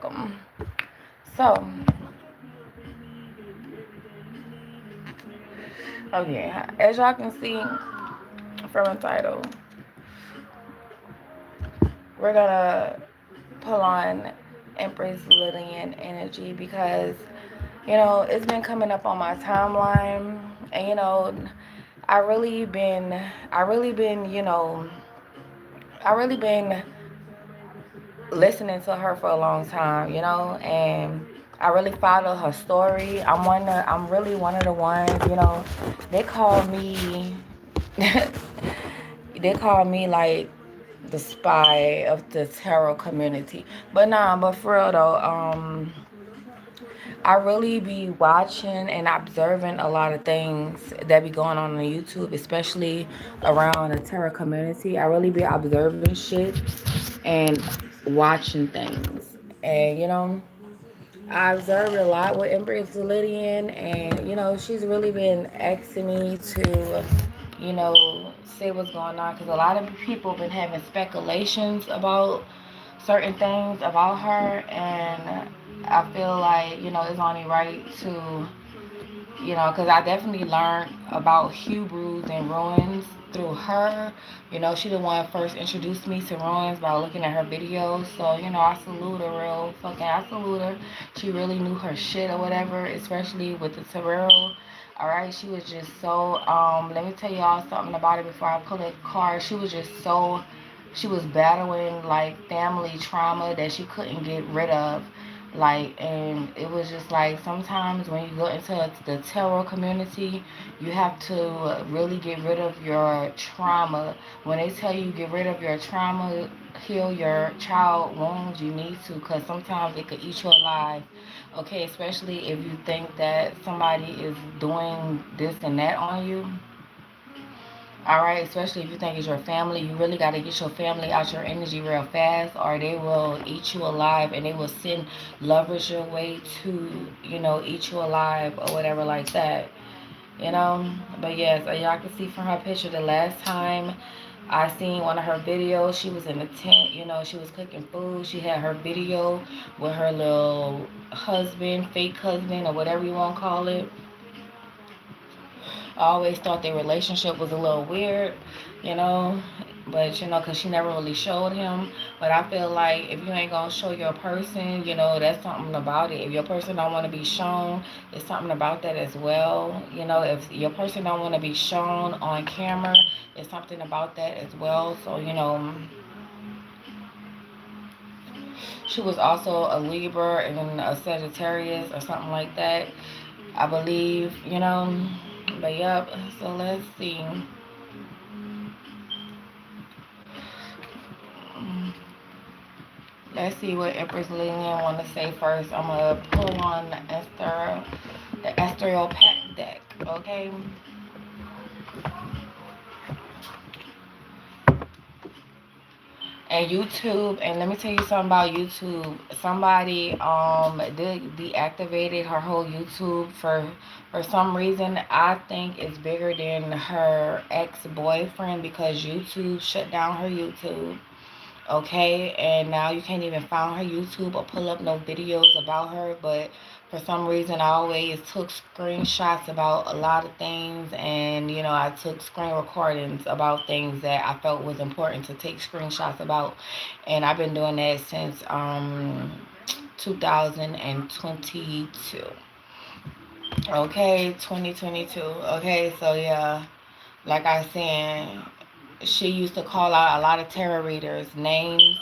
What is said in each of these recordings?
welcome. So, okay, as y'all can see from the title, we're gonna pull on Empress Lillian energy because it's been coming up on my timeline, and I really been, I really been, I really been listening to her for a long time, and I really follow her story. I'm really one of the ones, they call me they call me like the spy of the tarot community. But nah, but for real though, I really be watching and observing a lot of things that be going on YouTube, especially around the tarot community. I really be observing shit and watching things. And I observed a lot with Empress Lillian, and she's really been asking me to, say what's going on because a lot of people been having speculations about certain things about her, and I feel like it's only right to because I definitely learned about Hebrews and ruins through her. She the one first introduced me to ruins by looking at her videos. So, I salute her I salute her. She really knew her shit or whatever, especially with the tarot. Alright, she was just so, let me tell y'all something about it before I pull that card. She was just so, she was battling like family trauma that she couldn't get rid of, and it was just like sometimes when you go into the tarot community, you have to really get rid of your trauma. When they tell you get rid of your trauma, heal your child wounds, you need to, because sometimes it could eat you alive. Okay, especially if you think that somebody is doing this and that on you. All right, especially if you think it's your family, you really got to get your family out your energy real fast, or they will eat you alive, and they will send lovers your way to, eat you alive or whatever like that. But yes, y'all can see from her picture the last time I seen one of her videos, she was in a tent, she was cooking food. She had her video with her little husband, fake husband, or whatever you want to call it. I always thought their relationship was a little weird, you know, but because she never really showed him. But I feel like if you ain't gonna show your person, that's something about it. If your person don't want to be shown, it's something about that as well. If your person don't want to be shown on camera, it's something about that as well. So she was also a Libra and a Sagittarius or something like that, I believe. But yep, so let's see. Let's see what Empress Lillian want to say first. I'm going to pull on the Astral Pack deck, okay? And YouTube, and let me tell you something about YouTube. Somebody deactivated her whole YouTube for some reason. I think it's bigger than her ex-boyfriend because YouTube shut down her YouTube. Okay, and now you can't even find her YouTube or pull up no videos about her. But for some reason, I always took screenshots about a lot of things, and I took screen recordings about things that I felt was important to take screenshots about, and I've been doing that since 2022. Okay, 2022. Okay, so yeah, like I said, she used to call out a lot of tarot readers' names,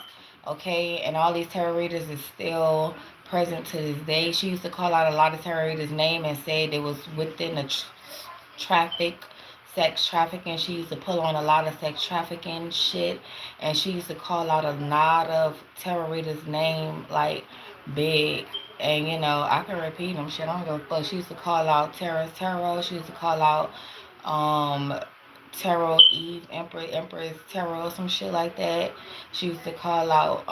okay, and all these tarot readers is still present to this day. She used to call out a lot of tarot readers' name and say they was within the traffic, sex trafficking. She used to pull on a lot of sex trafficking shit, and she used to call out a lot of tarot readers' name like big. And I can repeat them shit. I don't give a fuck. She used to call out Tarot. She used to call out um Tarot Eve, Empress Tarot, some shit like that. She used to call out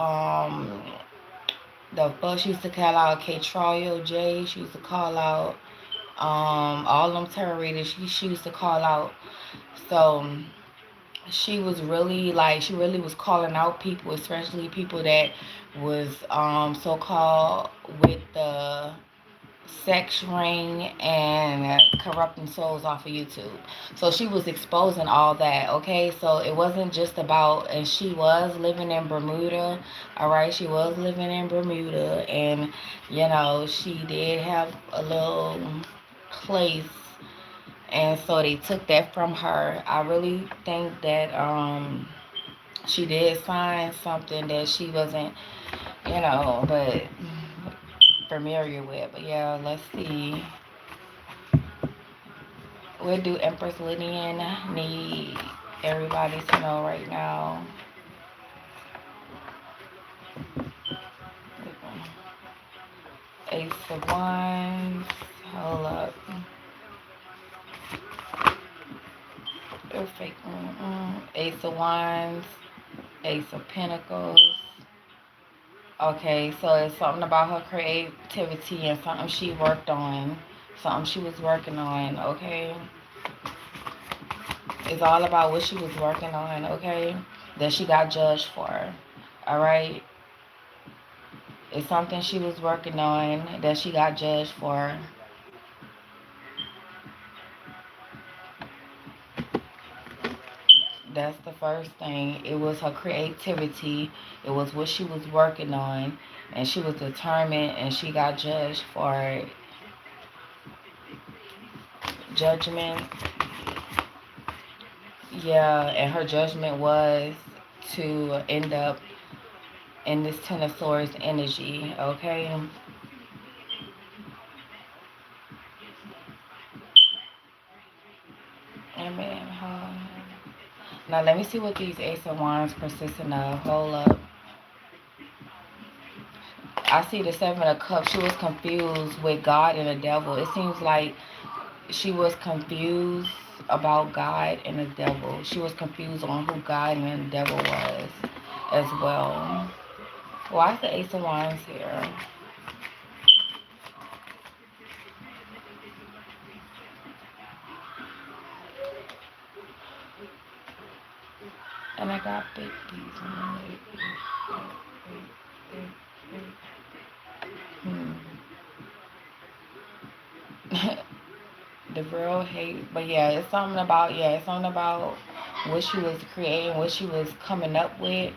the fuck. She used to call out K Troyo J. She used to call out all them tarot readers. She used to call out. So she was really like she really was calling out people, especially people that was so called with the sex ring and corrupting souls off of YouTube. So she was exposing all that, okay? So it wasn't just about, and she was living in Bermuda, all right? She was living in Bermuda, and she did have a little place, and so they took that from her. I really think that she did sign something that she wasn't, but familiar with. But yeah, let's see. What do Empress Lillian need everybody to know right now? Ace of Wands. Hold up. They're fake. Ace of Wands. Ace of Pentacles. Okay, so it's something about her creativity and something she worked on. Something she was working on, okay? It's all about what she was working on, okay? That she got judged for. Alright? It's something she was working on that she got judged for. That's the first thing. It was her creativity. It was what she was working on. And she was determined and she got judged for it. Judgment. Yeah, and her judgment was to end up in this Ten of Swords energy, okay? Amen. Now let me see what these Ace of Wands consisting of. Hold up. I see the Seven of Cups. She was confused with God and the devil. It seems like she was confused about God and the devil. She was confused on who God and the devil was as well. Why is the Ace of Wands here? And I got big D's on it. The real hate. But it's something about what she was creating, what she was coming up with.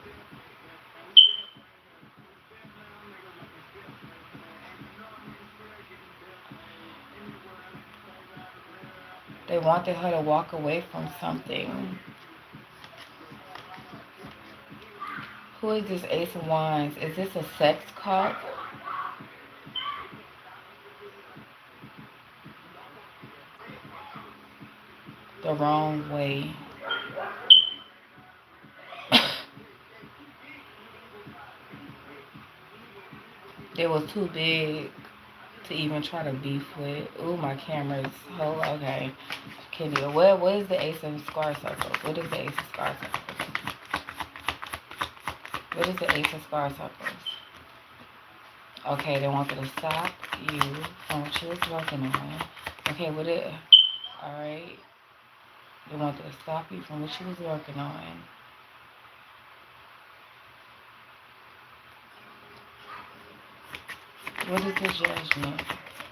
They wanted her to walk away from something. Who is this Ace of Wands? Is this a sex card? The wrong way. They was too big to even try to beef with. Ooh, my camera's okay. Kenny, what is the Ace of Scar Circles? What is the Ace of Scar Circles? What is the Ace of Scar Circles? Okay, they wanted to stop you from what you was working on. Okay, alright. They wanted to stop you from what you was working on. What is the judgment?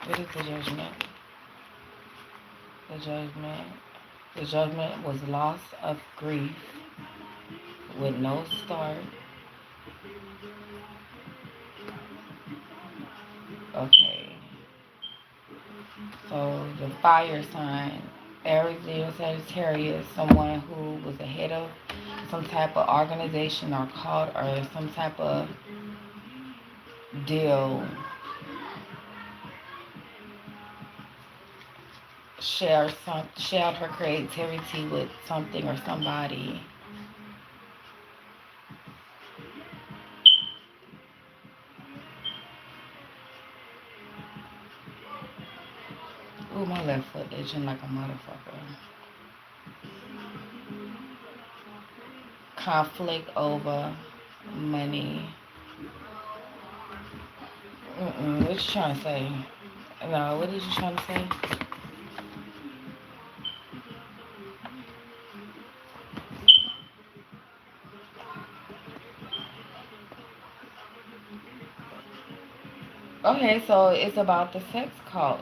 What is the judgment? The judgment. The judgment was loss of grief with no start. Okay. So the fire sign, Aries, Leo, Sagittarius, someone who was the head of some type of organization or cult or some type of deal, shared her creativity with something or somebody. Ooh, my left foot itching like a motherfucker. Conflict over money. What you trying to say? No, what is you trying to say? Okay, so it's about the sex cult.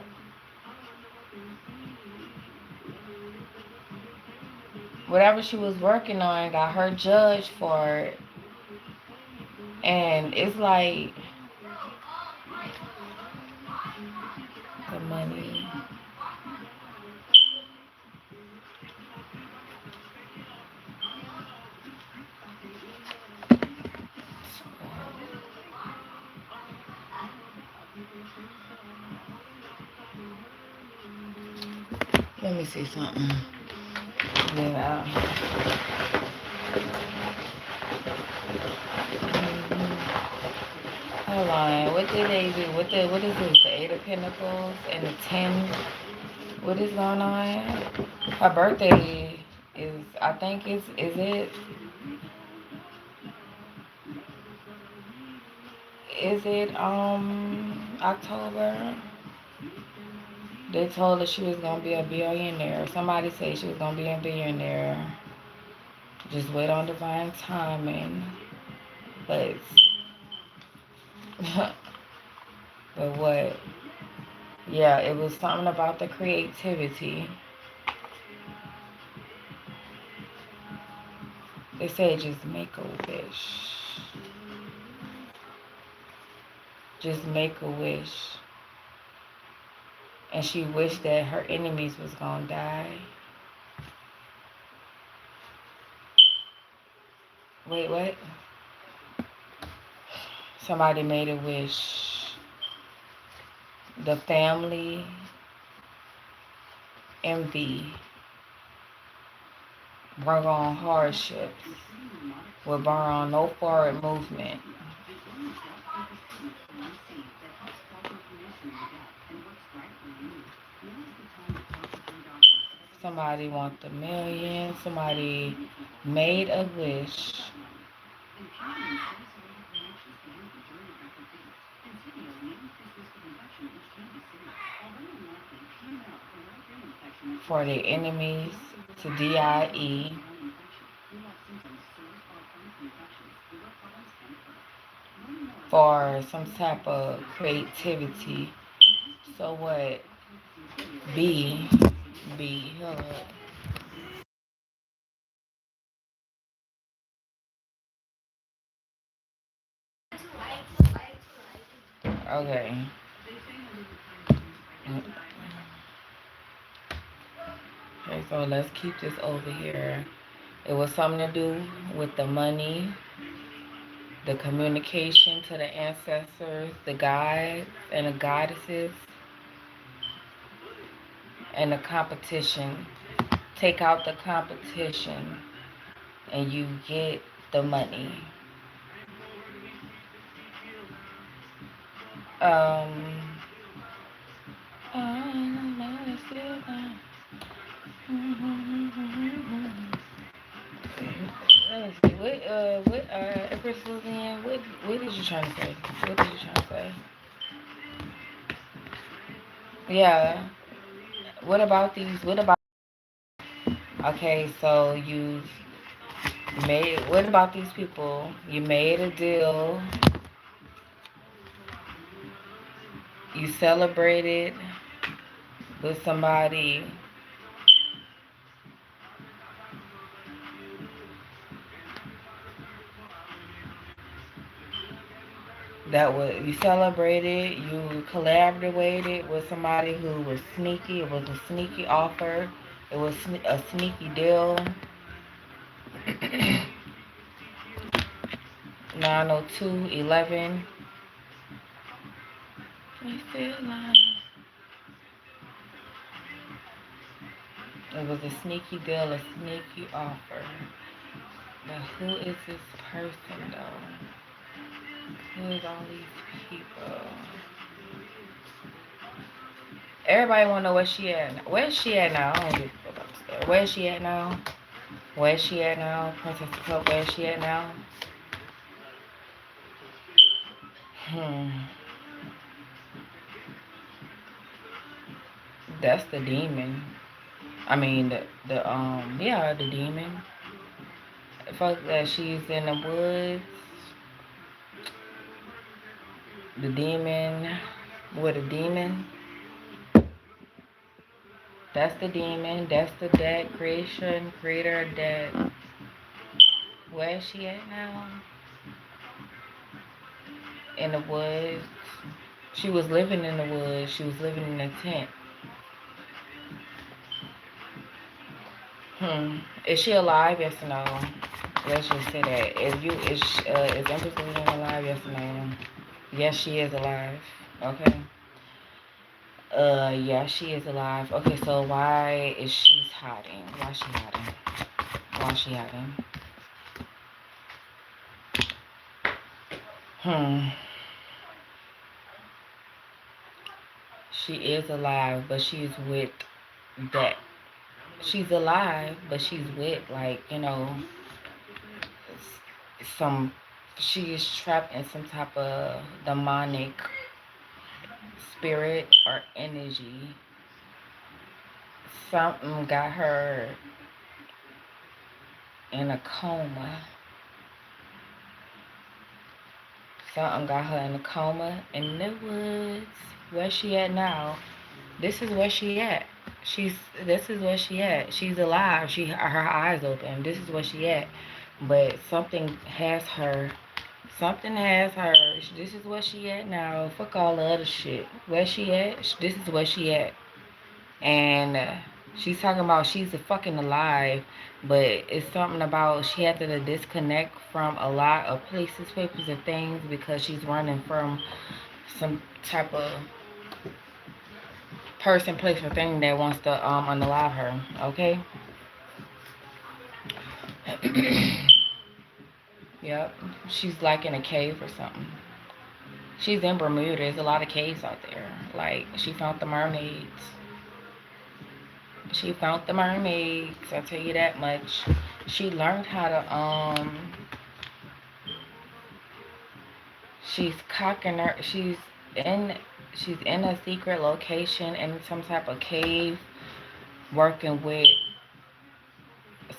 Whatever she was working on got her judged for it. And it's like the money. Let me see something. Yeah. Hold on. What did they do? What is this? The Eight of Pentacles and the Ten. What is going on? Her birthday is, I think is it October? They told her she was gonna be a billionaire. Somebody said she was gonna be a billionaire. Just wait on divine timing. But but what? Yeah, it was something about the creativity. They said just make a wish. Just make a wish. And she wished that her enemies was gonna die. Wait, what? Somebody made a wish. The family envy bring on hardships. Will bring on no forward movement. Somebody want the million. Somebody made a wish for their enemies to die for some type of creativity. So what? B, B, hold up. Okay. Okay, so let's keep this over here. It was something to do with the money, the communication to the ancestors, the gods and the goddesses, and the competition. Take out the competition and you get the money. Um, let me see. What, Empress Lillian, what did you trying to say? What did you trying to say? Yeah. What about these? What about? Okay, so you made. What about these people? You made a deal. You celebrated with somebody that was you celebrated. You collaborated with somebody who was sneaky. It was a sneaky offer. It was a sneaky deal. 90211. It was a sneaky deal, a sneaky offer. But who is this person though? Who is all these people? Everybody wanna know where she at. Where's she at now? I don't give a fuck about this. Where's she at now? Where's she at now? Princess Cup, where's she at now? Hmm. That's the demon. I mean yeah, the demon. Fuck that she's in the woods. The demon with a demon. That's the demon. That's the dead creation, creator of dead. Where is she at now? In the woods. She was living in the woods. She was living in a tent. Is she alive? Yes or no? Let's just say that. Is Empress Lillian alive? Yes or no? Yes, she is alive. Okay. Yeah, she is alive. Okay, so why is she hiding? Why is she hiding? Why is she hiding? Hmm. She is alive, but she's with that. She's alive, but she's with, like, some. She is trapped in some type of demonic spirit or energy. Something got her in a coma. Something got her in a coma in the woods. Where she at now? This is where she at. This is where she at. She's alive. Her eyes open. This is where she at. But something has her. Something has her. This is where she at now. Fuck all the other shit. Where she at? This is where she at. And she's talking about she's fucking alive, but it's something about she had to disconnect from a lot of places, papers, and things because she's running from some type of person, place, or thing that wants to unalive her. Okay. Yep. She's like in a cave or something. She's in Bermuda. There's a lot of caves out there. Like, she found the mermaids. She found the mermaids. I'll tell you that much. She learned how to she's cocking her. In she's in a secret location in some type of cave, working with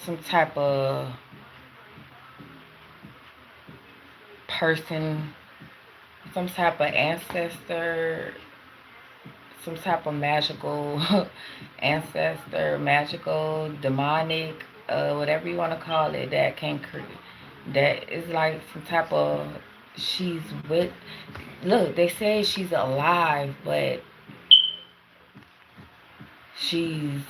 some type of person, some type of ancestor, some type of magical ancestor, magical, demonic, whatever you want to call it, that can create. That is like some type of. She's with. Look, they say she's alive, but she's.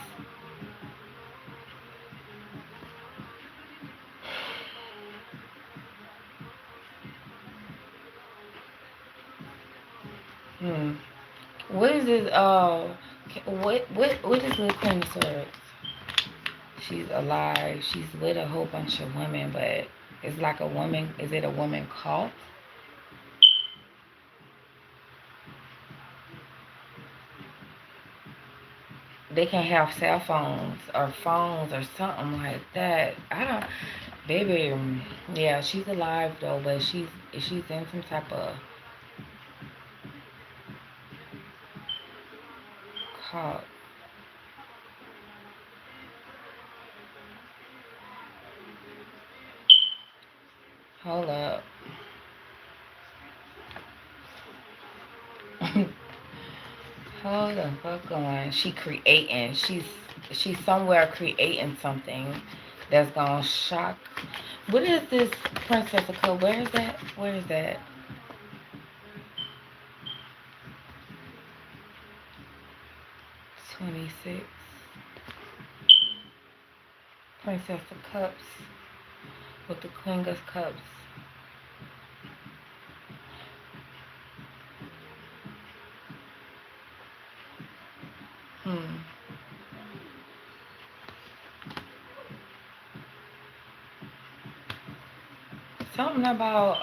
Hmm. What is this? What is the Queen of Swords? She's alive. She's with a whole bunch of women, but it's like a woman. Is it a woman cult? They can have cell phones or something like that. I don't, baby. Yeah, she's alive though, but she's in some type of cult. Hold up. Hold the fuck on. She's somewhere creating something that's gonna shock. What is this Princess of Cup? Where is that? Where is that? 26. Princess of Cups with the Queen of Cups. Hmm. Something about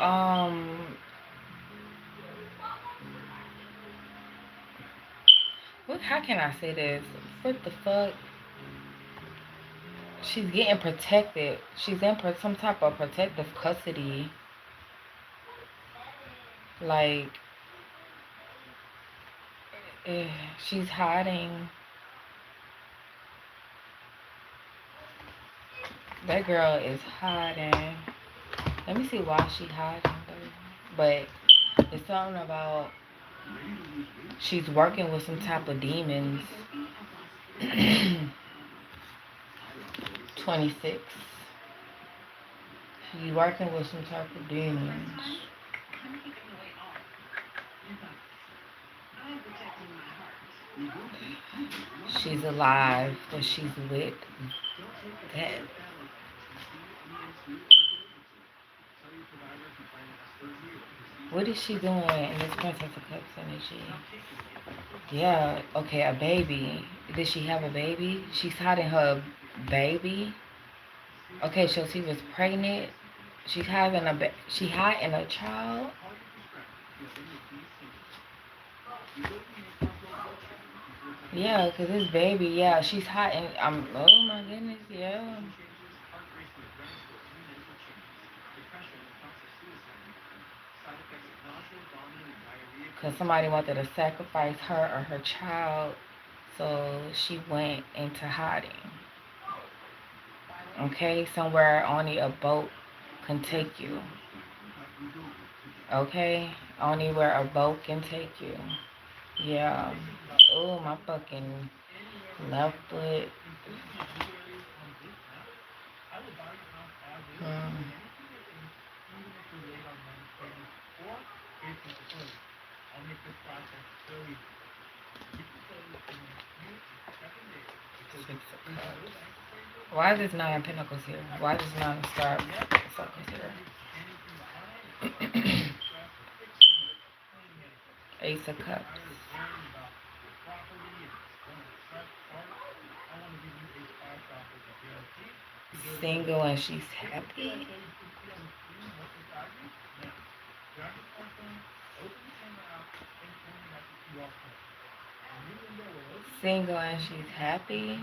what? How can I say this? What the fuck? She's getting protected. She's in some type of protective custody. Like, eh, she's hiding. That girl is hiding. Let me see why she hiding though. But It's something about she's working with some type of demons. 26. She's working with some type of demons. She's alive, but she's with death. What is she doing in this Princess of Cups energy? Yeah, okay, a baby. Did she have a baby? She's hiding her baby. Okay, so she was pregnant. She's having she hiding a child. Yeah, cause this baby, yeah, she's hiding. Oh my goodness, yeah. Cause somebody wanted to sacrifice her or her child, so she went into hiding. Okay, somewhere only a boat can take you. Okay, only where a boat can take you. Yeah. Oh, my fucking left foot. Hmm. 6 of Cups. Why is this Nine of Pentacles here? Why is this Nine of Circles here? Ace of Cups. Single and she's happy. Single and she's happy.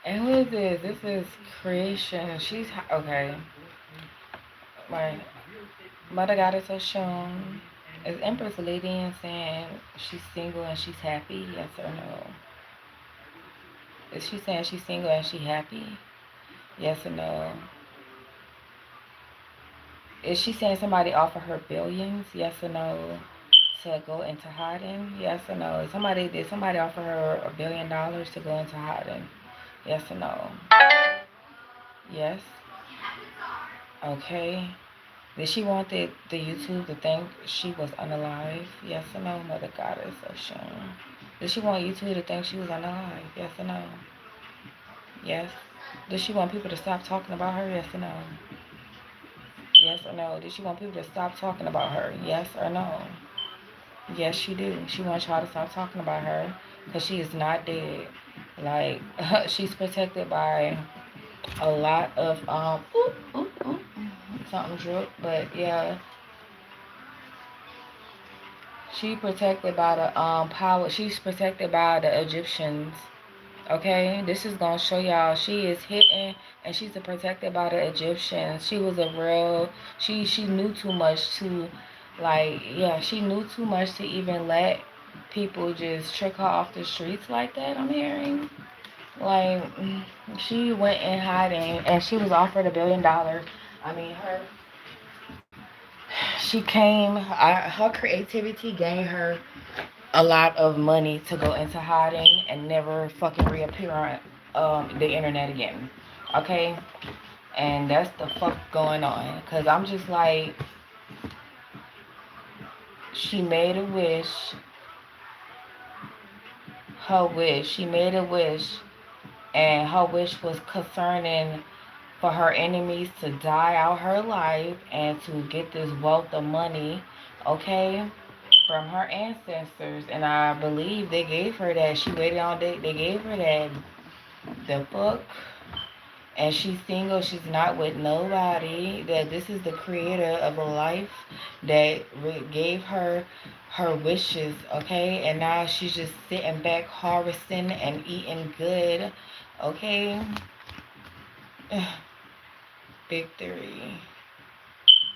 And who is this? This is creation. She's okay. My mother goddess has shown. Is Empress Lillian saying she's single and she's happy? Yes or no? Is she saying she's single and she happy? Yes or no? Is she saying somebody offered her billions? Yes or no? To go into hiding? Yes or no? Did somebody offer her $1 billion to go into hiding? Yes or no? Yes. Okay. Did she want the YouTube to think she was unalive? Yes or no, Mother Goddess of Shame? Did she want YouTube to think she was unalive? Yes or no? Yes. Did she want people to stop talking about her? Yes or no? Yes or no? Did she want people to stop talking about her? Yes or no? Yes, she do. She wants y'all to stop talking about her because she is not dead. Like, she's protected by a lot of, something drip, but yeah. She protected by the power. She's protected by the Egyptians. Okay, this is gonna show y'all she is hidden and she's protected by the Egyptians. She was a real. She knew too much to, like, yeah, she knew too much to even let people just trick her off the streets like that. I'm hearing, like, she went in hiding and she was offered $1 billion. I mean, she came. Her creativity gained her a lot of money to go into hiding and never fucking reappear on the internet again. Okay? And that's the fuck going on. Because I'm just like, she made a wish. Her wish. She made a wish. And her wish was concerning for her enemies to die out her life and to get this wealth of money. Okay? From her ancestors. And I believe they gave her that. She waited on they gave her that. The fuck? And she's single, she's not with nobody. That this is the creator of a life that gave her her wishes, okay? And now she's just sitting back harvesting and eating good, okay? Victory.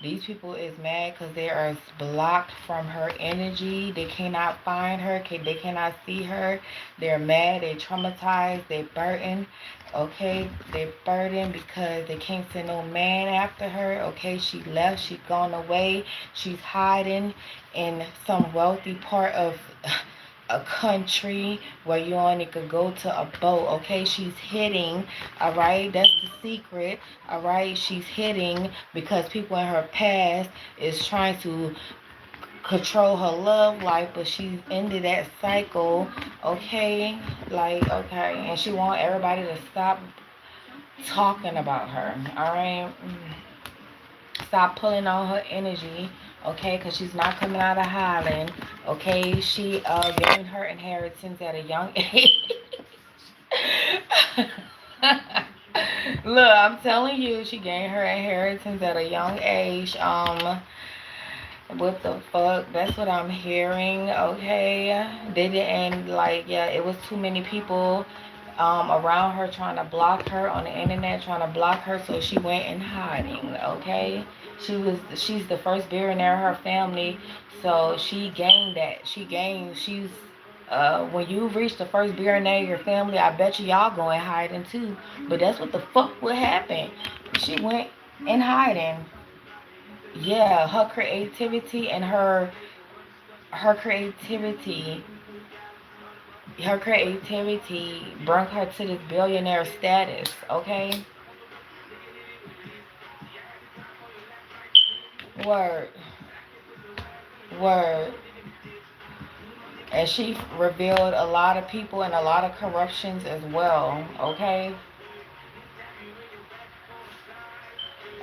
These people is mad because they are blocked from her energy. They cannot find her. They cannot see her. They're mad. They traumatized. They burdened. Okay, they burdened because they can't send no man after her. Okay, she left. She gone away. She's hiding in some wealthy part of a country where you only could go to a boat. Okay, she's hitting. All right, that's the secret. All right, she's hitting because people in her past is trying to control her love life, but she's ended that cycle. Okay, like, okay, and she want everybody to stop talking about her. All right, stop pulling on her energy. Okay, because she's not coming out of hiding. Okay, she gained her inheritance at a young age. Look, I'm telling you, she gained her inheritance at a young age. What the fuck? That's what I'm hearing. Okay, they didn't like. Yeah, it was too many people around her trying to block her on the internet, trying to block her, so she went in hiding. Okay, she's the first billionaire in her family, so she gained that. She's when you reach the first billionaire in your family, I bet you y'all go in hiding too. But that's what the fuck would happen. She went in hiding. Yeah, her creativity her creativity brought her to this billionaire status. Okay, word, word. And she revealed a lot of people and a lot of corruptions as well. Okay,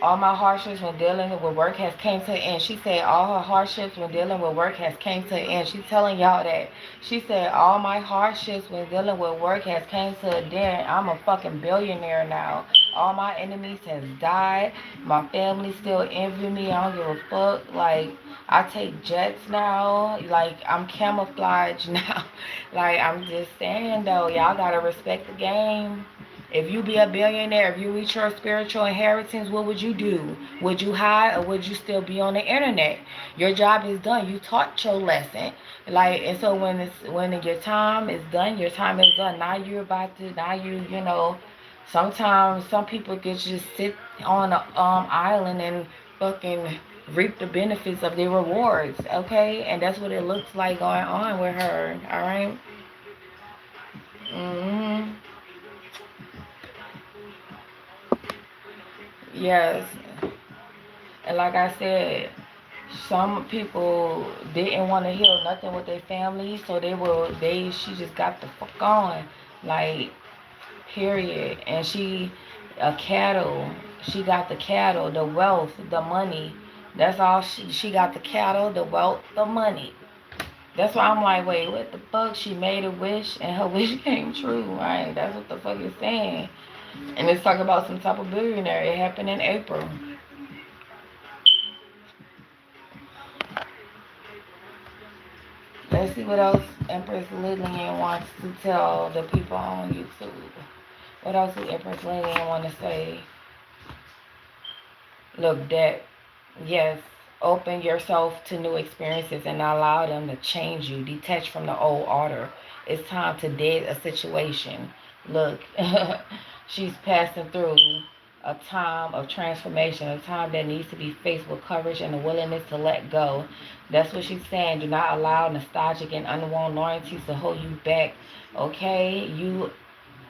all my hardships when dealing with work has came to an end. She said all her hardships when dealing with work has came to an end. She's telling y'all that. She said all my hardships when dealing with work has came to an end. I'm a fucking billionaire now. All my enemies has died. My family still envy me. I don't give a fuck. Like, I take jets now. Like, I'm camouflaged now. Like, I'm just saying though, y'all gotta respect the game. If you be a billionaire, if you reach your spiritual inheritance, what would you do? Would you hide or would you still be on the internet? Your job is done. You taught your lesson. Like, and so when your time is done, your time is done. Now you're about to you know, sometimes some people could just sit on a island and fucking reap the benefits of their rewards. Okay, and that's what it looks like going on with her. All right. Mhm. Yes. And like I said, some people didn't want to heal nothing with their family, so she just got the fuck on. Like, period. And a cattle. She got the cattle, the wealth, the money. That's all she got, the cattle, the wealth, the money. That's why I'm like, wait, what the fuck? She made a wish and her wish came true, right? That's what the fuck it's saying. And it's talking about some type of billionaire. It happened in April. Let's see what else Empress Lillian wants to tell the people on YouTube. What else does Empress Lillian want to say? Look, that, yes, open yourself to new experiences and not allow them to change you. Detach from the old order. It's time to dead a situation. Look, she's passing through a time of transformation, a time that needs to be faced with courage and a willingness to let go. That's what she's saying. Do not allow nostalgic and unwanted loyalties to hold you back. Okay? You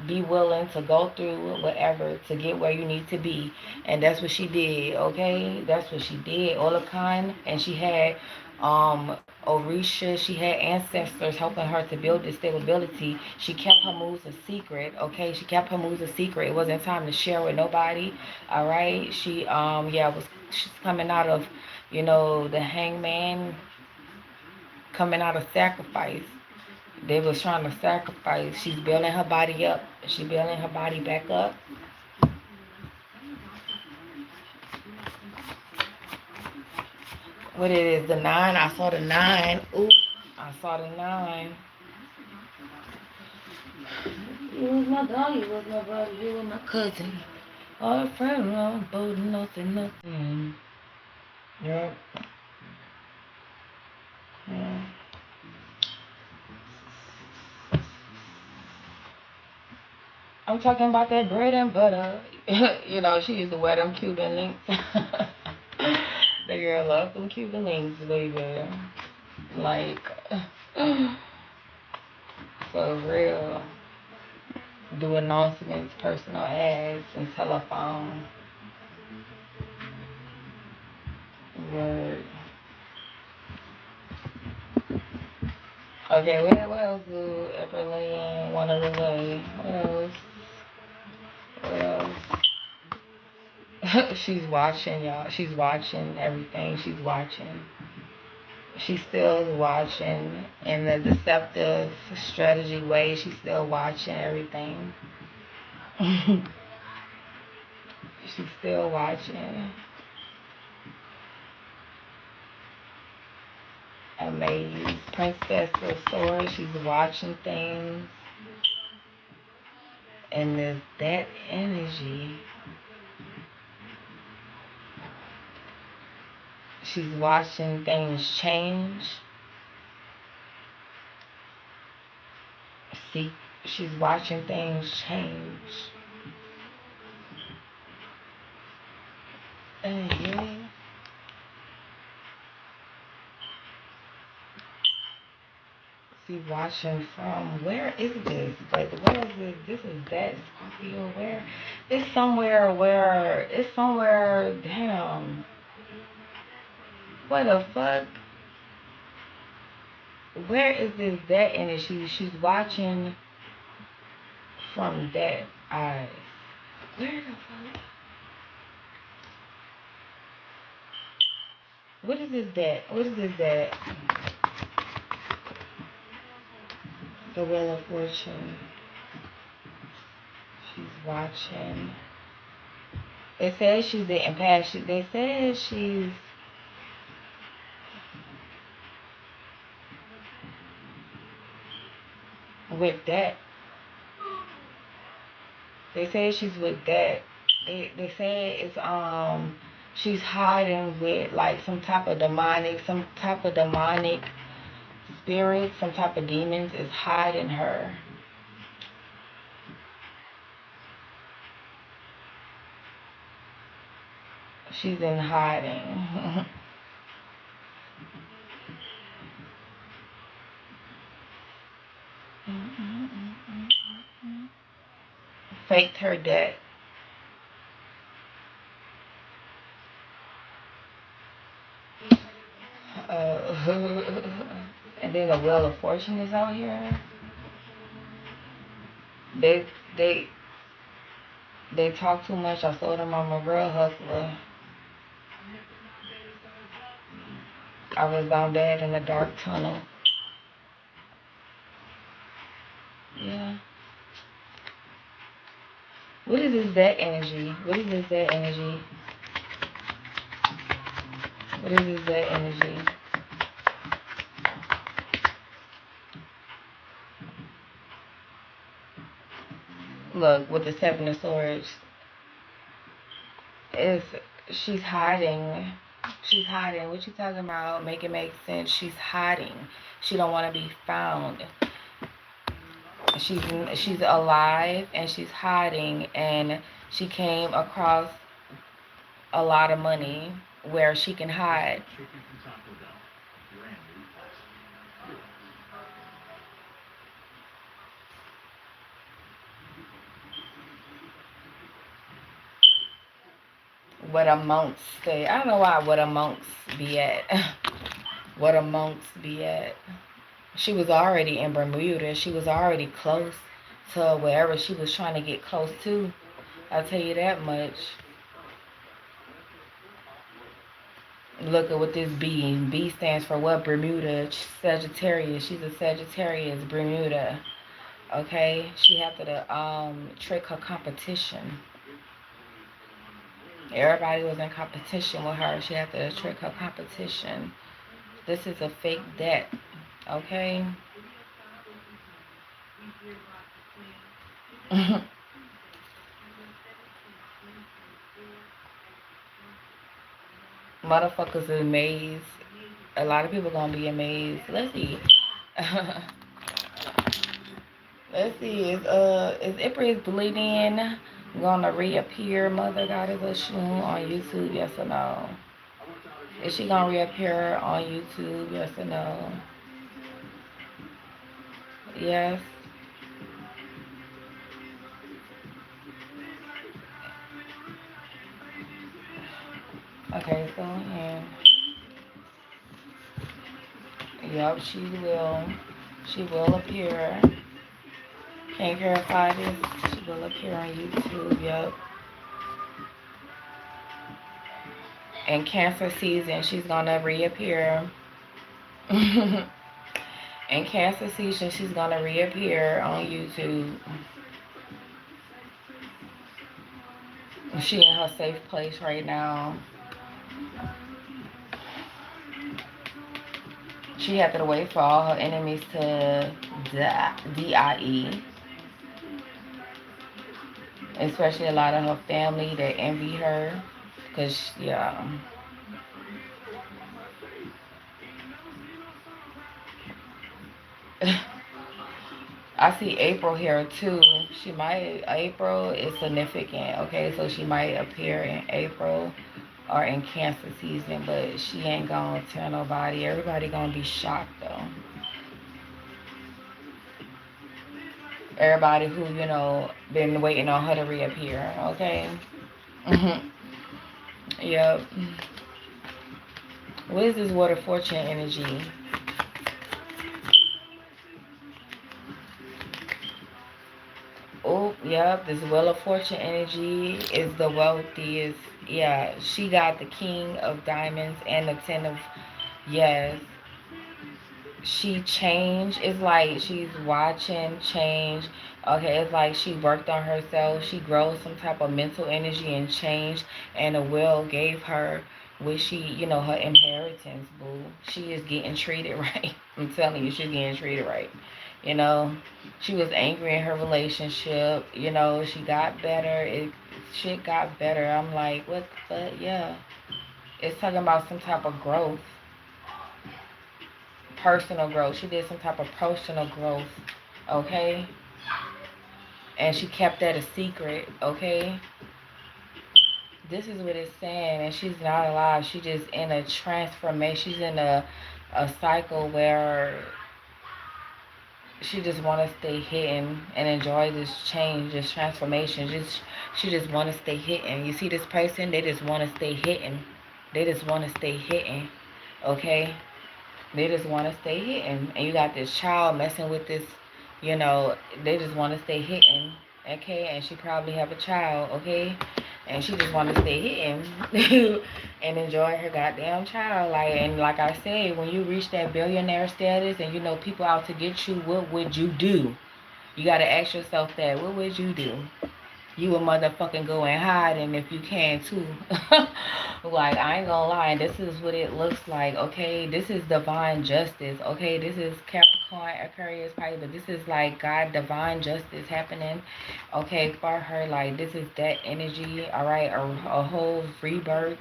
be willing to go through whatever to get where you need to be. And that's what she did. Okay, that's what she did. All the kind. And she had Orisha, she had ancestors helping her to build this stability. She kept her moves a secret. Okay, she kept her moves a secret. It wasn't time to share with nobody. All right, she's coming out of, you know, the hangman, coming out of sacrifice. They was trying to sacrifice. She's building her body up. She building her body back up. What it is, the nine? I saw the nine. Oop, I saw the nine. You was my dog, you was my brother, you was my cousin. All the friends, both nothing, nothing. Yep. Yeah. I'm talking about that bread and butter. You know, she used to wear them Cuban links. The girl loved them Cuban links, baby. Like, for real. Do announcements, personal ads, and telephone. Word. Okay, what else do Lillian one of the way? What else? She's watching, y'all. She's watching everything. She's watching. She's still watching in the deceptive strategy way. She's still watching everything. She's still watching. Amazed. Princess of Swords. She's watching things. And there's that energy. She's watching things change. See, she's watching things change. Yeah. See, watching from where is this? Like, where is this? This is that Scorpio. Where? It's somewhere where. It's somewhere. Damn. What the fuck? Where is this that energy? She's watching from that eyes. Where the fuck? What is this that? What is this that? The Wheel of Fortune. She's watching. They said she's getting past. They said she's with that. They say she's with that. They say it's she's hiding with like some type of demonic spirit, some type of demons is hiding her. She's in hiding. Faked her death. And then the Wheel of Fortune is out here. They they they talk too much. I told them I'm a real hustler. I was down bad in the dark tunnel. Yeah. What is this that energy? What is this that energy? What is this that energy? Look, with the Seven of Swords, is she's hiding. She's hiding. What you talking about? Make it make sense. She's hiding. She don't want to be found. She's she's alive and she's hiding, and she came across a lot of money where she can hide. What a monks stay. I don't know why what a monks be at. What a monks be at. She was already in Bermuda. She was already close to wherever she was trying to get close to. I'll tell you that much. Look at what this B. B stands for what? Bermuda. Sagittarius. She's a Sagittarius. Bermuda. Okay? She had to trick her competition. Everybody was in competition with her. She had to trick her competition. This is a fake debt. Okay? Motherfuckers is amazed. A lot of people gonna be amazed. Let's see. Let's see. Is Empress Lillian gonna reappear? Mother Goddess Oshun on YouTube? Yes or no? Is she gonna reappear on YouTube? Yes or no? Yes. Okay. So and yep, she will. She will appear. Can't verify this. She will appear on YouTube. Yep. In Cancer season, she's gonna reappear. In Cancer season, she's gonna reappear on YouTube. She in her safe place right now. She had to wait for all her enemies to die, especially a lot of her family that envy her. Cause yeah, I see April here too. She might April is significant. Okay, so she might appear in April or in Cancer season, but she ain't gonna tell nobody. Everybody gonna be shocked though. Everybody who been waiting on her to reappear. Okay. Yep. What is this water fortune energy? Oh, yep. This wheel of fortune energy is the wealthiest. Yeah, she got the king of diamonds and the ten of, yes. She changed. It's like she's watching change. Okay, it's like she worked on herself. She grows some type of mental energy and change, and the will gave her what her inheritance. Boo, she is getting treated right. I'm telling you, she's getting treated right. You know, she was angry in her relationship. She got better. Shit got better. I'm like, what the? Yeah, it's talking about some type of growth, personal growth. She did some type of personal growth, okay? And she kept that a secret, okay? This is what it's saying, and she's not alive. She's just in a transformation. She's in a cycle where she just want to stay hidden and enjoy this change, this transformation. She just want to stay hidden. You see this person? They just want to stay hidden. They just want to stay hidden, okay? They just want to stay hidden. And you got this child messing with this, they just want to stay hidden. Okay? And she probably have a child, okay? And she just want to stay hidden and enjoy her goddamn child. Like I said, when you reach that billionaire status and people out to get you, what would you do? You got to ask yourself that. What would you do? You a motherfucking go and hide, and if you can too. Like, I ain't gonna lie, this is what it looks like, okay? This is divine justice, okay? This is Capricorn, Aquarius, Pisces, but this is like God, divine justice happening, okay, for her. Like, this is that energy, all right? A whole rebirth,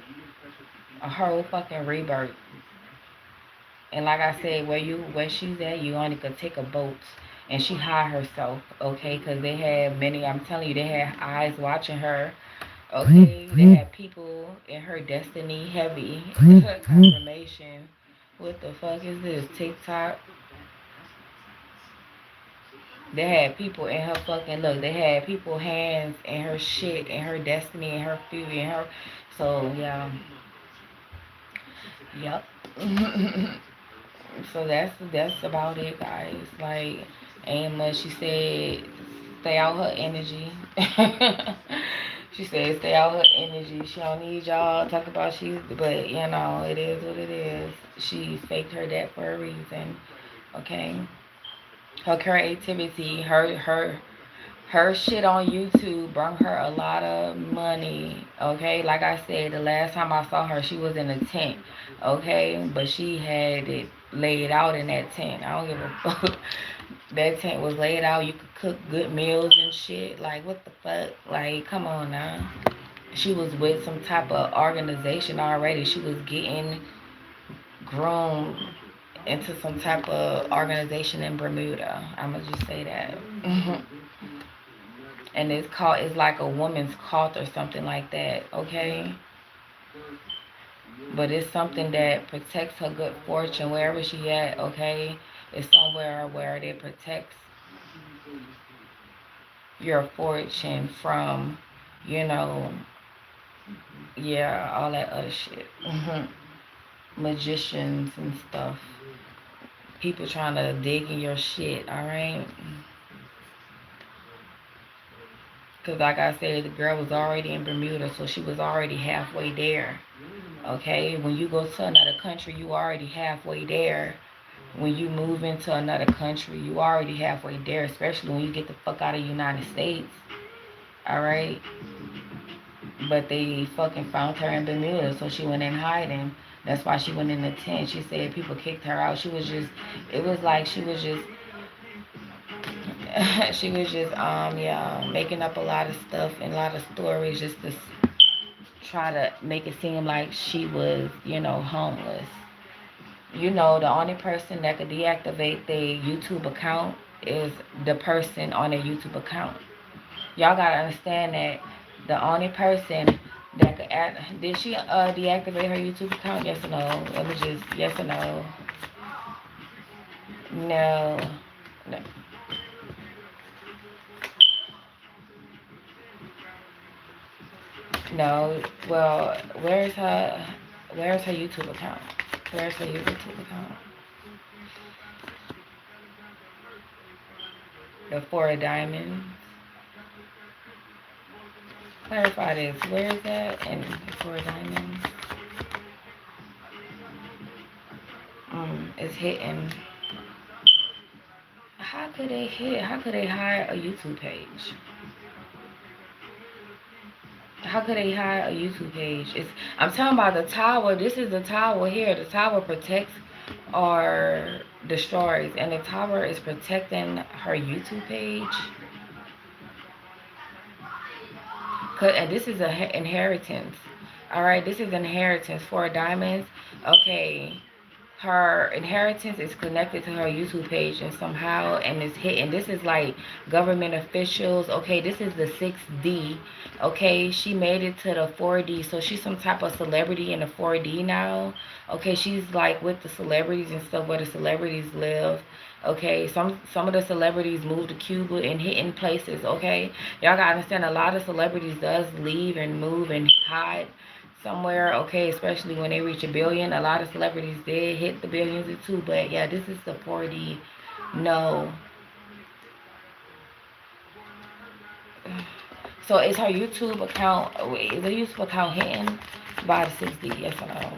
a whole fucking rebirth. And like I said, where she's at, you only could take a boat. And she hide herself, okay? Because they had many, I'm telling you, they had eyes watching her, okay? They had people in her destiny heavy. Confirmation. What the fuck is this? TikTok? They had people in her fucking, look, they had people hands in her shit, in her destiny, in her future, in her. So, yeah. Yep. So that's about it, guys. Like, ain't much. She said, stay out her energy. She said, stay out her energy. She don't need y'all talk about but it is what it is. She faked her death for a reason. Okay, her creativity, her shit on YouTube brought her a lot of money. Okay, like I said, the last time I saw her, she was in a tent. Okay, but she had it laid out in that tent. I don't give a fuck. That tent was laid out. You could cook good meals and shit. Like, what the fuck? Like, come on now. She was with some type of organization already. She was getting groomed into some type of organization in Bermuda. I'm gonna just say that. And it's like a woman's cult or something like that. Okay, but it's something that protects her good fortune wherever she at. Okay, it's somewhere where it protects your fortune from, you know, yeah, all that other shit. Magicians and stuff. People trying to dig in your shit, alright? Because, like I said, the girl was already in Bermuda, so she was already halfway there. Okay? When you go to another country, you already halfway there. When you move into another country, you already halfway there, especially when you get the fuck out of the United States. Alright? But they fucking found her in Bermuda, so she went in hiding. That's why she went in the tent. She said people kicked her out. She was just, it was like she was just, she was just, yeah, making up a lot of stuff and a lot of stories just to try to make it seem like she was, homeless. The only person that could deactivate their YouTube account is the person on their YouTube account. Y'all gotta understand that the only person that could add, did she deactivate her YouTube account? Yes or no? Let me just, yes or no? No. No. No. Well, where's her YouTube account? Where's her YouTube account? The Four of Diamonds. Clarify this. Where is that? And the Four of Diamonds. It's hitting. How could they hit? How could they hire a YouTube page? How could they hire a YouTube page? I'm talking about the tower. This is the tower here. The tower protects or destroys, and the tower is protecting her YouTube page. And this is a inheritance. All right, this is inheritance for diamonds. Okay, her inheritance is connected to her YouTube page and somehow and it's hidden. This is like government officials. Okay, this is the 6D. Okay, she made it to the 4D, so she's some type of celebrity in the 4D now. Okay, she's like with the celebrities and stuff where the celebrities live. Okay, some of the celebrities move to Cuba and hidden places. Okay, y'all gotta understand a lot of celebrities does leave and move and hide somewhere. Okay, especially when they reach a billion. A lot of celebrities did hit the billions too, but yeah, this is the 4D. No. So is her YouTube account, is her YouTube account hidden by the 6D? Yes or no?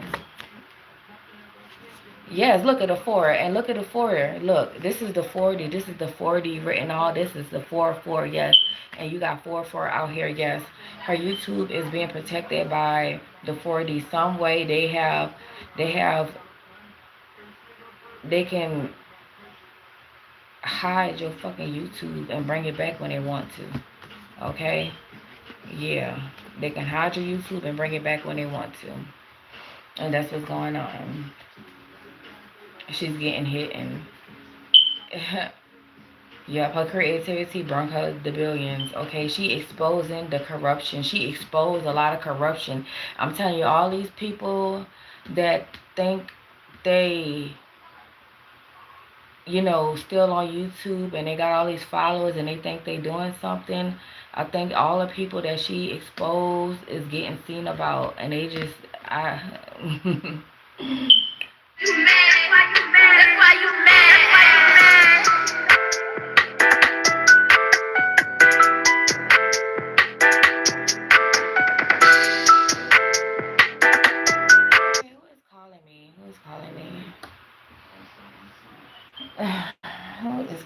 Yes, look at the 4 and look at the 4. Look, this is the 40. This is the 40 written. All this is the 4. Yes, and you got 4 out here. Yes, her YouTube is being protected by the 4D. Some way they have, they can hide your fucking YouTube and bring it back when they want to. Okay, yeah, they can hide your YouTube and bring it back when they want to, and that's what's going on. She's getting hit and. Yep, her creativity brought her the billions. Okay, she exposing the corruption. She exposed a lot of corruption. I'm telling you, all these people that think they, still on YouTube and they got all these followers and they think they doing something. I think all the people that she exposed is getting seen about, and they just, I. You mad? That's why you mad. Who is calling me? Who is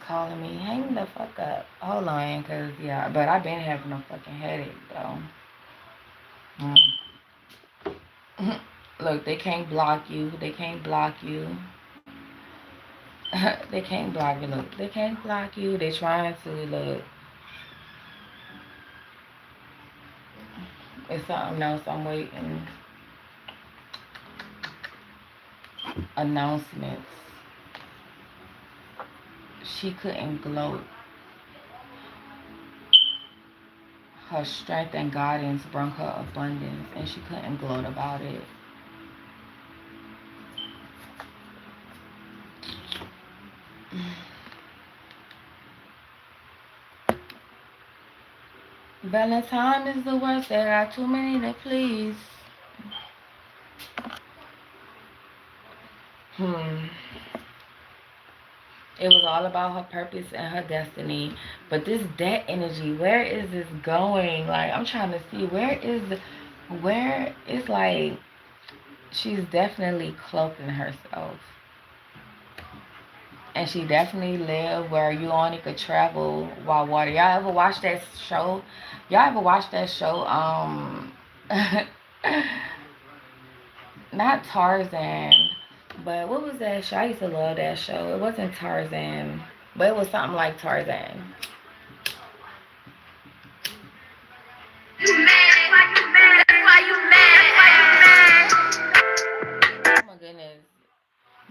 calling me? Hang the fuck up. Hold on, cause yeah, but I've been having a fucking headache though. Look, they can't block you. They can't block you. They can't block you. Look, they can't block you. They trying to look. It's something else I'm waiting. Announcements. She couldn't gloat. Her strength and guidance brought her abundance, and she couldn't gloat about it. Valentine is the worst. There are too many to please. It was all about her purpose and her destiny. But this debt energy, where is this going? Like, I'm trying to see where it's like she's definitely cloaking herself. And she definitely lived where you only could travel while water. Y'all ever watch that show? Y'all ever watch that show? Not Tarzan, but what was that show? I used to love that show. It wasn't Tarzan, but it was something like Tarzan. You mad? Why you mad? Why you mad? Why you mad? Oh my goodness.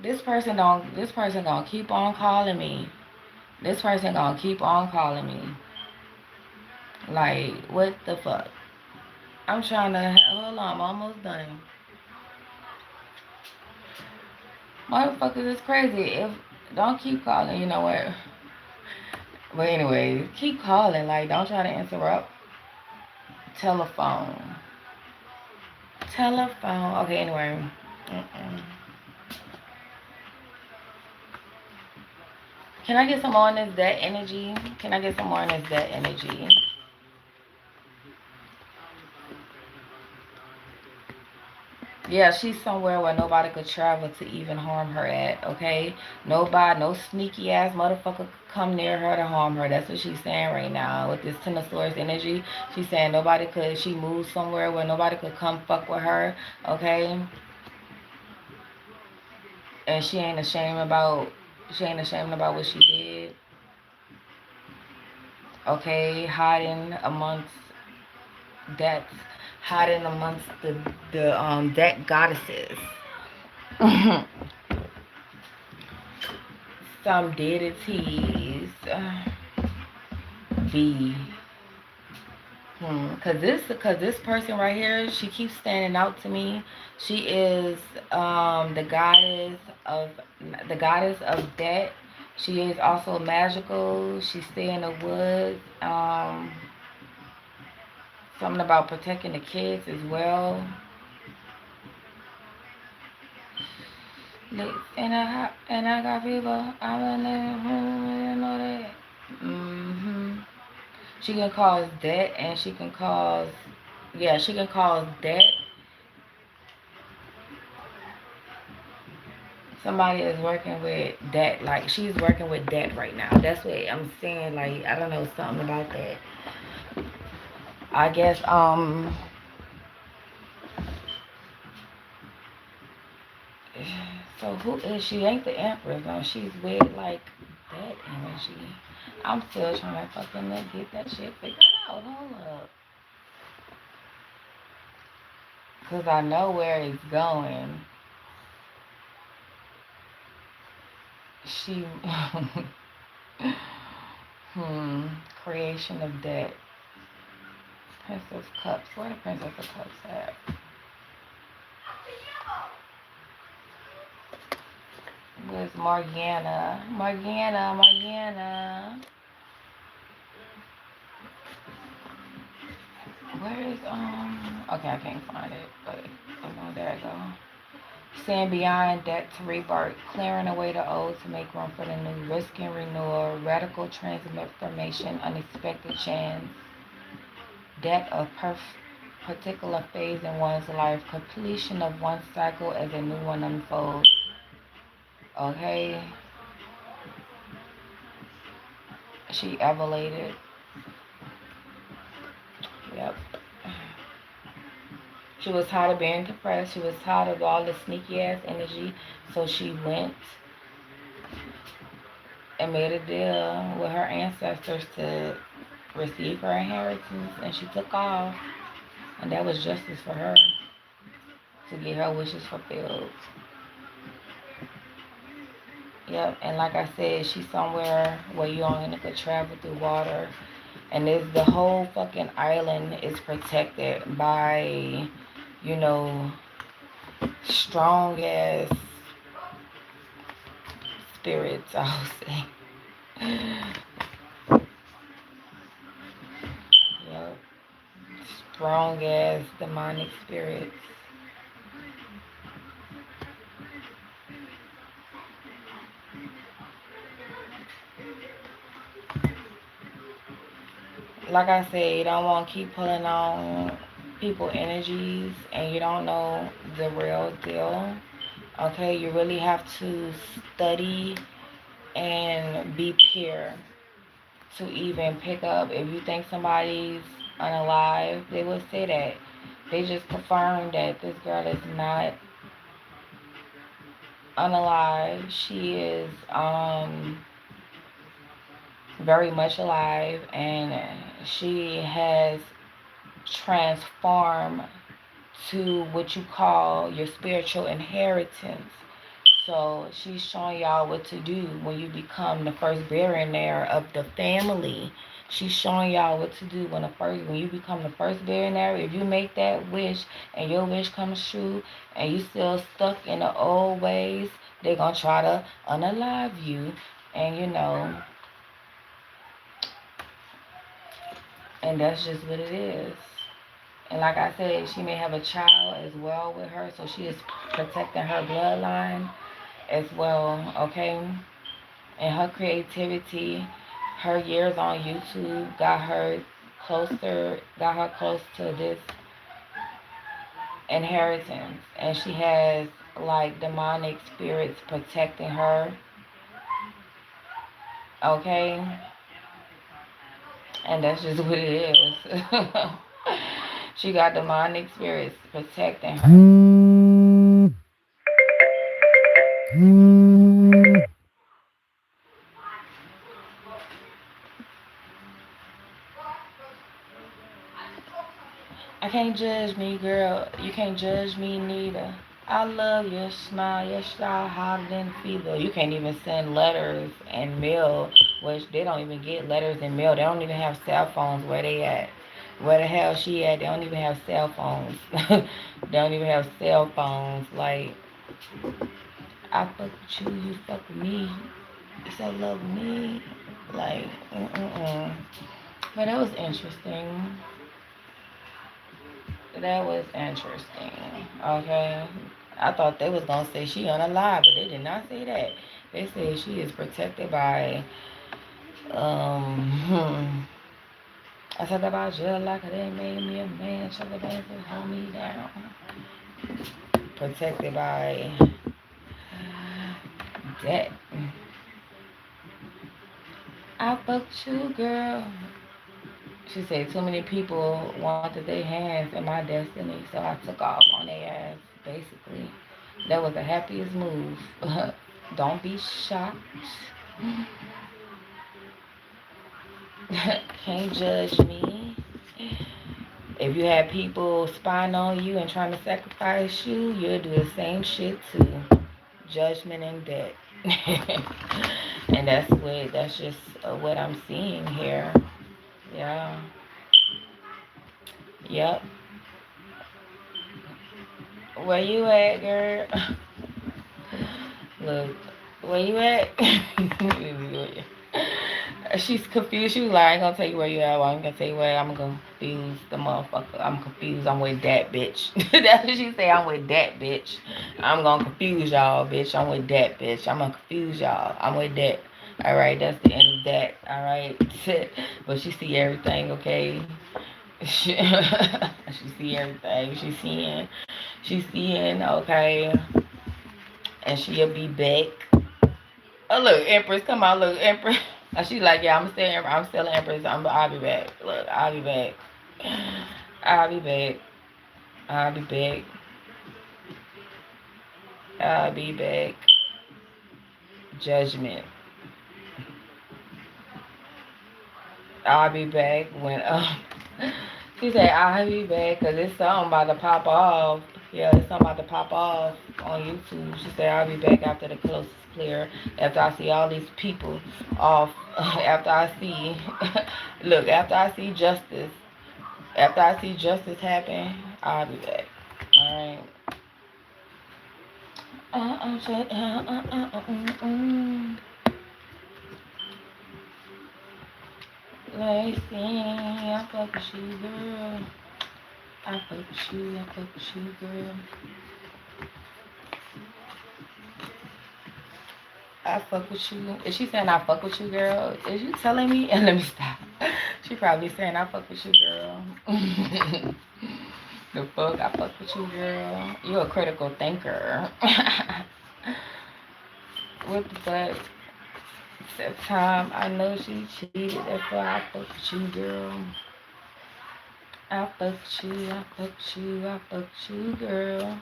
This person gonna keep on calling me. This person gonna keep on calling me. Like, what the fuck? I'm trying to hold on, I'm almost done. Motherfuckers is crazy. If don't keep calling, you know what? But anyway, keep calling. Like, don't try to interrupt. Telephone. Telephone. Okay, anyway. Can I get some more on this debt energy? Can I get some more on this debt energy? Yeah, she's somewhere where nobody could travel to even harm her at, okay? Nobody, no sneaky ass motherfucker could come near her to harm her. That's what she's saying right now with this Ten of Swords energy. She's saying she moved somewhere where nobody could come fuck with her, okay? And she ain't ashamed about what she did. Okay, that hiding amongst the deck goddesses. Some deities. B. Cause this person right here, she keeps standing out to me. She is the goddess of death. She is also magical. She stay in the woods. Something about protecting the kids as well. And I got people. I don't know that. She can cause debt, and she can cause debt. Somebody is working with debt. Like, she's working with debt right now. That's what I'm saying. Like, I don't know, something about that. I guess so who is she? Ain't the Empress, no. She's with like that energy. I'm still trying to fucking get that shit figured out. Hold up. Cause I know where it's going. She creation of debt. Princess Cups. Where the Princess of Cups at? Where's Morgana? Morgana. Where is okay, I can't find it, but oh, there I go. Seeing beyond debt to rebirth, clearing away the old to make room for the new, risking renewal, radical transformation, unexpected chance, debt of particular phase in one's life, completion of one cycle as a new one unfolds. Okay. She evoluted. Yep. She was tired of being depressed. She was tired of all the sneaky ass energy. So she went and made a deal with her ancestors to receive her inheritance, and she took off. And that was justice for her to get her wishes fulfilled. Yep, and like I said, she's somewhere where you only could travel through water. And it's the whole fucking island is protected by, you know, strong ass spirits, I would say. Yep. Strong ass demonic spirits. Like I said, you don't want to keep pulling on people energies and you don't know the real deal. Okay, you really have to study and be pure to even pick up. If you think somebody's unalive, they will say that. They just confirmed that this girl is not unalive. She is very much alive, and she has transformed to what you call your spiritual inheritance. So she's showing y'all what to do when you become the first billionaire of the family. She's showing y'all what to do when you become the first billionaire. If you make that wish and your wish comes true and you still stuck in the old ways, they're gonna try to unalive you. And and that's just what it is. And like I said, she may have a child as well with her, so she is protecting her bloodline as well, okay? And her creativity, her years on YouTube got her close to this inheritance. And she has like demonic spirits protecting her, okay? And that's just what it is. She got demonic spirits protecting her. I can't judge me, girl. You can't judge me neither. I love your smile, your style hotter than fever. You can't even send letters and mail, which they don't even get letters and mail. They don't even have cell phones where they at. Where the hell she at? They don't even have cell phones. They don't even have cell phones. Like, I fuck with you, you fuck with me. You so love me. Like, mm-mm-mm. But that was interesting. That was interesting. Okay. I thought they was gonna say she unalive, but they did not say that. They said she is protected by I said about jail like they made me a man, shut the band and hold me down. Protected by that. I fucked you, girl. She said too many people wanted their hands in my destiny, so I took off on their ass, basically. That was the happiest move. Don't be shocked. Can't judge me. If you have people spying on you and trying to sacrifice you, you'll do the same shit too. Judgment and debt. And that's just what I'm seeing here. Yeah. Yep. Where you at, girl? Look, where you at? She's confused. She was like, I ain't gonna tell you where you at. Well, I'm gonna tell you where I'm gonna confuse the motherfucker. I'm confused. I'm with that bitch. That's what she say. I'm with that bitch. I'm gonna confuse y'all, bitch. I'm with that bitch. I'm gonna confuse y'all. I'm with that. All right, that's the end of that. All right, but she see everything, okay? She see everything. She's seeing, okay, and she'll be back. Oh look, Empress, come on, look, Empress. She like, yeah, I'm still Empress. I'll be back. Look, I'll be back. I'll be back. I'll be back. I'll be back. Judgment. I'll be back when She said, I'll be back because it's something about to pop off. Yeah, it's something about to pop off on YouTube. She said, I'll be back after the coast is clear. After I see all these people off. After I see, look, after I see justice. After I see justice happen, I'll be back. Alright. Let's see. I fuck with you, girl. I fuck with you. I fuck with you, girl. I fuck with you. Is she saying I fuck with you, girl? Is you telling me? And let me stop. She probably saying I fuck with you, girl. The fuck? I fuck with you, girl. You a critical thinker. What the fuck? Except time I know she cheated. That's why I fuck with you, girl. I fuck with you. I fuck with you. I fuck with you, girl.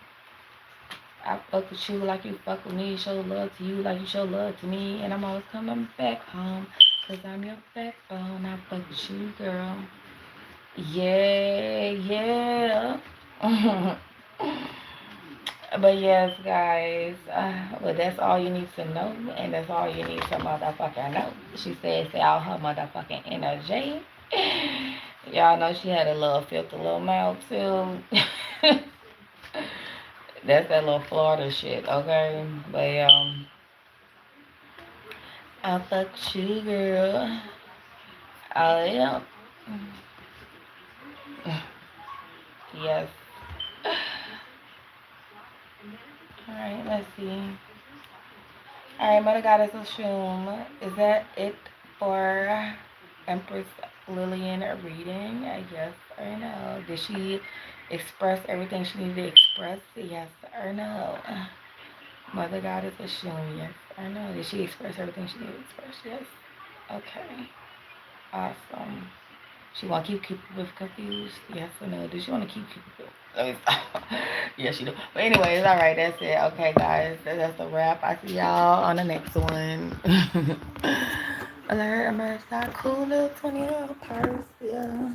I fuck with you like you fuck with me. Show love to you like you show love to me. And I'm always coming back home. Cause I'm your backbone. I fuck with you, girl. Yeah, yeah. But yes, guys. But that's all you need to know. And that's all you need to motherfucking know. She said, say all her motherfucking energy. Y'all know she had a little filthy little mouth too. That's that little Florida shit, okay? But I fuck with you, girl. Oh yeah. Yes. Alright, let's see. Alright, Mother Goddess Assume. Is that it for Empress Lillian reading? Yes or no? Did she express everything she needed to express? Yes or no? Mother Goddess Assume. Yes or no? Did she express everything she needed to express? Yes. Okay. Awesome. She want to keep people confused? Yes or no? Does she want to keep people? Let me stop. Yes, she do. But anyways, all right, that's it. Okay, guys, that's a wrap. I see y'all on the next one. Alert, emerge, that cool little 20 purse. Yeah.